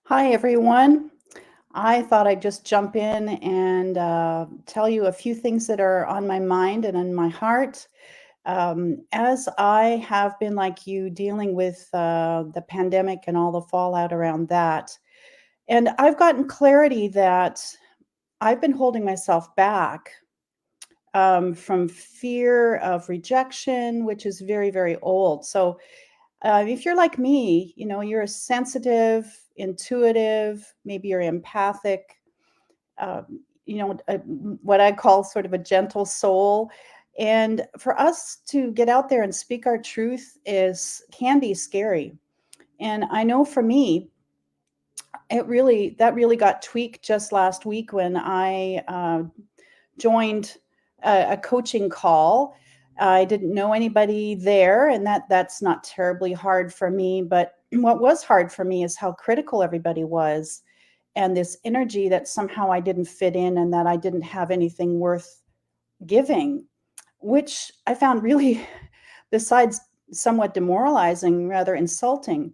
Hi, everyone. I thought I'd just jump in and tell you a few things that are on my mind and in my heart. As I have been, like you, dealing with the pandemic and all the fallout around that, and I've gotten clarity that I've been holding myself back from fear of rejection, which is very, very old. So, if you're like me, you're a sensitive, intuitive, maybe you're empathic, what I call sort of a gentle soul. And for us to get out there and speak our truth is can be scary. And I know for me, that really got tweaked just last week when I joined a coaching call. I didn't know anybody there, and that's not terribly hard for me. But what was hard for me is how critical everybody was, and this energy that somehow I didn't fit in and that I didn't have anything worth giving, which I found really, besides somewhat demoralizing, rather insulting.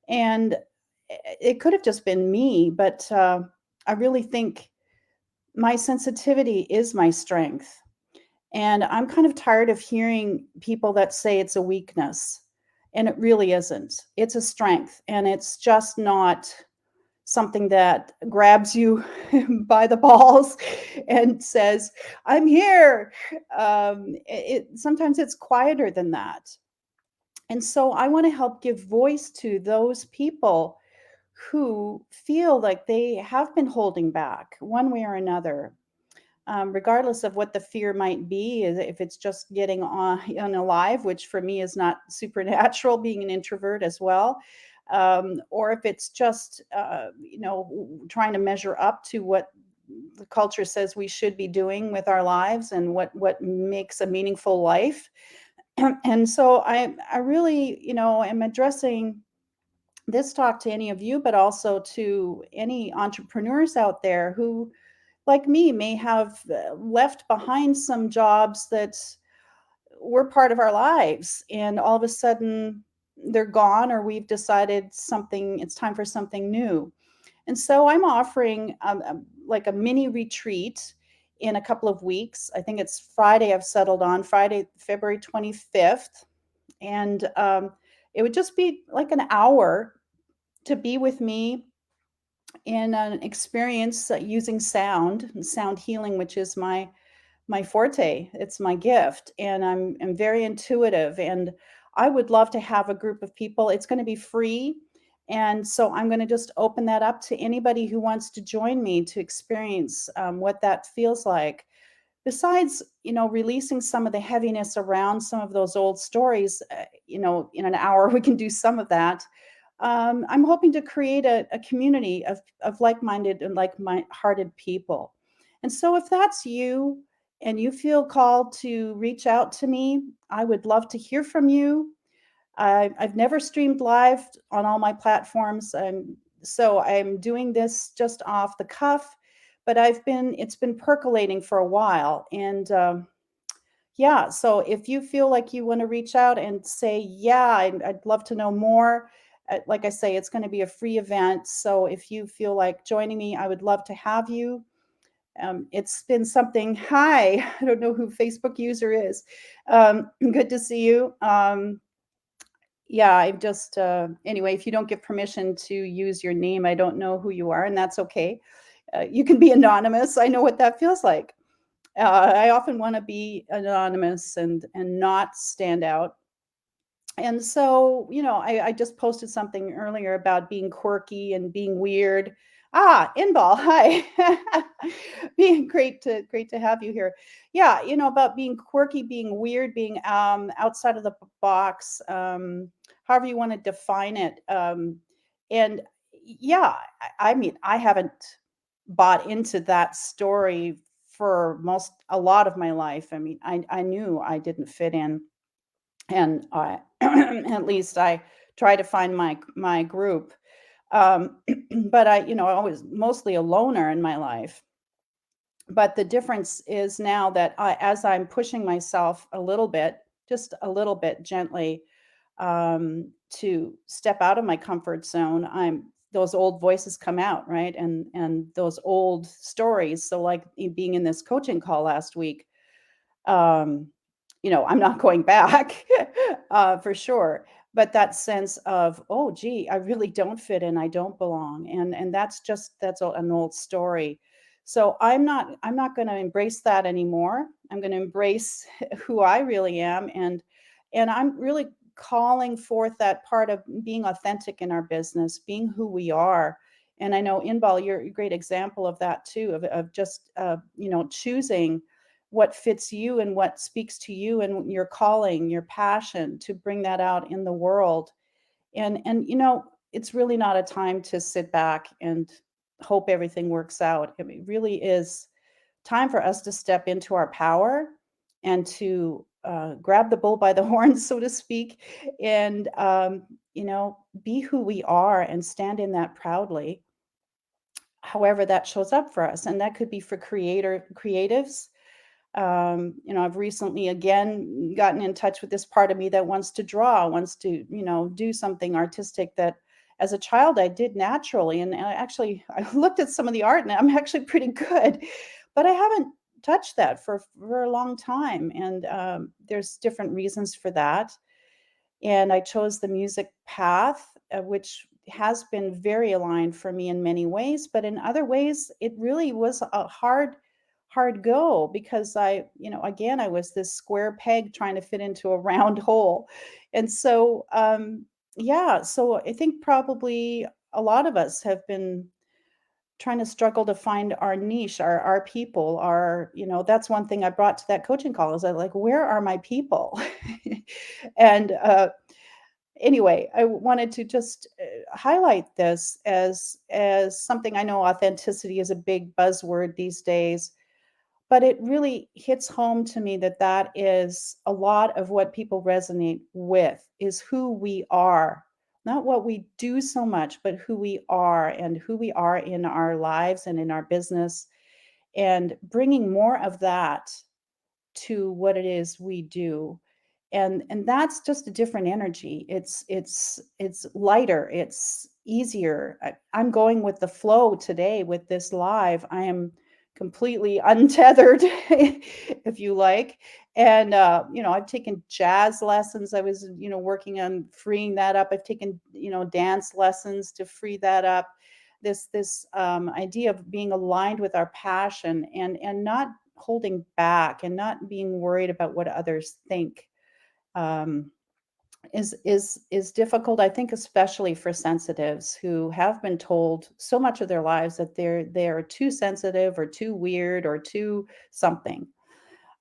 And it could have just been me, but I really think my sensitivity is my strength. And I'm kind of tired of hearing people that say it's a weakness. And it really isn't. It's a strength. And it's just not something that grabs you by the balls and says, I'm here. Sometimes it's quieter than that. And so I want to help give voice to those people who feel like they have been holding back one way or another, regardless of what the fear might be, if it's just getting on alive, which for me is not supernatural, being an introvert as well, or if it's just trying to measure up to what the culture says we should be doing with our lives and what makes a meaningful life. And so I really am addressing this talk to any of you, but also to any entrepreneurs out there who, like me, may have left behind some jobs that were part of our lives, and all of a sudden they're gone, or we've decided something, it's time for something new. And so I'm offering like a mini retreat in a couple of weeks. I think it's Friday, I've settled on Friday, February 25th. And it would just be like an hour to be with me in an experience using sound and sound healing, which is my forte. It's my gift, and I'm very intuitive. And I would love to have a group of people. It's going to be free, and so I'm going to just open that up to anybody who wants to join me to experience what that feels like. Besides, releasing some of the heaviness around some of those old stories, in an hour we can do some of that. I'm hoping to create a community of like-minded and like-hearted people. And so if that's you and you feel called to reach out to me, I would love to hear from you. I've never streamed live on all my platforms. So I'm doing this just off the cuff, but it's been percolating for a while. And yeah, so if you feel like you want to reach out and say, yeah, I'd love to know more. Like I say, it's going to be a free event. So if you feel like joining me, I would love to have you. It's been something. Hi, I don't know who Facebook user is. Good to see you. Yeah, I've just, anyway, if you don't give permission to use your name, I don't know who you are, and that's okay. You can be anonymous. I know what that feels like. I often want to be anonymous and not stand out. And so, I just posted something earlier about being quirky and being weird. Ah, Inbal, hi. Being great to have you here. Yeah, about being quirky, being weird, being outside of the box, however you want to define it. And yeah, I mean, I haven't bought into that story for most a lot of my life. I mean, I knew I didn't fit in, and I at least I try to find my group. Um, but I was mostly a loner in my life. But the difference is now that as I'm pushing myself a little bit, just a little bit gently, to step out of my comfort zone, I'm those old voices come out, right? And those old stories. So like being in this coaching call last week, um, I'm not going back for sure. But that sense of, oh, gee, I really don't fit in, I don't belong, and that's an old story. So I'm not going to embrace that anymore. I'm going to embrace who I really am, and I'm really calling forth that part of being authentic in our business, being who we are. And I know Inbal, you're a great example of that too, of just choosing what fits you and what speaks to you and your calling, your passion to bring that out in the world. And it's really not a time to sit back and hope everything works out. It really is time for us to step into our power and to grab the bull by the horns, so to speak, and be who we are and stand in that proudly, however that shows up for us. And that could be for creatives. I've recently again gotten in touch with this part of me that wants to draw, wants to, do something artistic that as a child I did naturally. And I looked at some of the art and I'm actually pretty good, but I haven't touched that for a long time. And there's different reasons for that. And I chose the music path, which has been very aligned for me in many ways, but in other ways, it really was a hard go because again, I was this square peg trying to fit into a round hole. And so, yeah, so I think probably a lot of us have been trying to struggle to find our niche, our people, that's one thing I brought to that coaching call is that like, where are my people? And anyway, I wanted to just highlight this as something. I know authenticity is a big buzzword these days, but it really hits home to me that that is a lot of what people resonate with is who we are, not what we do so much, but who we are and who we are in our lives and in our business, and bringing more of that to what it is we do. And that's just a different energy. It's lighter, it's easier. I'm going with the flow today with this live. I am completely untethered, if you like. And I've taken jazz lessons. I was working on freeing that up. I've taken dance lessons to free that up. This idea of being aligned with our passion and not holding back and not being worried about what others think, um, is difficult. I think, especially for sensitives who have been told so much of their lives that they're too sensitive or too weird or too something,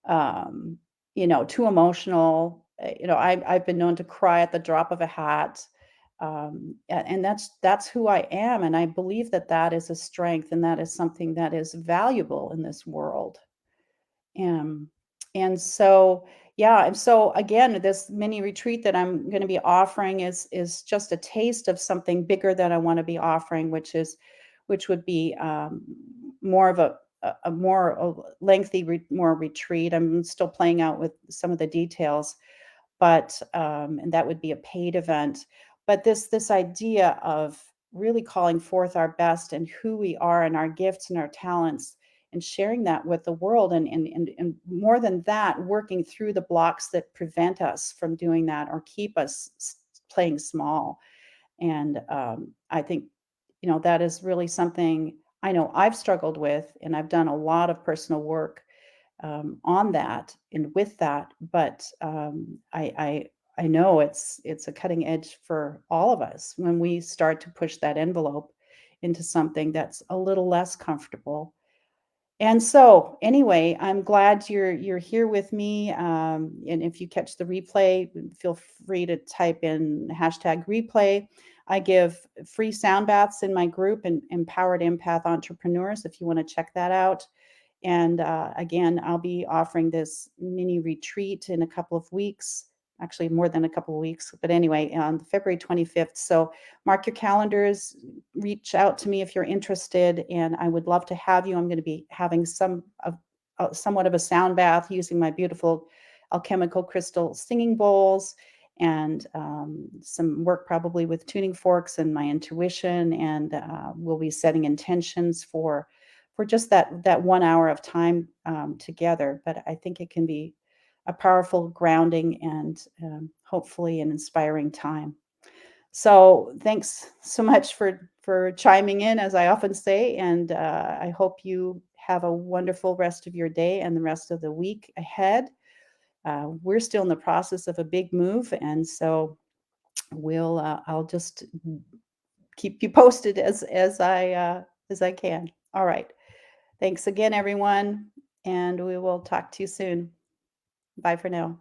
um, too emotional. I've been known to cry at the drop of a hat. And that's who I am, and I believe that that is a strength, and that is something that is valuable in this world. Um, and so, yeah, and so again, this mini retreat that I'm going to be offering is just a taste of something bigger that I want to be offering, which would be more of a more lengthy, more retreat. I'm still playing out with some of the details, but and that would be a paid event. But this idea of really calling forth our best and who we are and our gifts and our talents and sharing that with the world, and more than that, working through the blocks that prevent us from doing that or keep us playing small. And I think that is really something I know I've struggled with, and I've done a lot of personal work on that and with that. But I know it's a cutting edge for all of us when we start to push that envelope into something that's a little less comfortable. And so, anyway, I'm glad you're here with me. And if you catch the replay, feel free to type in hashtag replay. I give free sound baths in my group and Empowered Empath Entrepreneurs if you want to check that out. And again, I'll be offering this mini retreat in a couple of weeks, actually more than a couple of weeks. But anyway, on February 25th. So mark your calendars, reach out to me if you're interested, and I would love to have you. I'm going to be having somewhat of a sound bath using my beautiful alchemical crystal singing bowls. and some work probably with tuning forks and my intuition, and we'll be setting intentions for just that 1 hour of time together. But I think it can be a powerful grounding and hopefully an inspiring time. So thanks so much for chiming in, as I often say, and I hope you have a wonderful rest of your day and the rest of the week ahead. We're still in the process of a big move, and so I'll just keep you posted as I can. All right. Thanks again, everyone, and we will talk to you soon. Bye for now.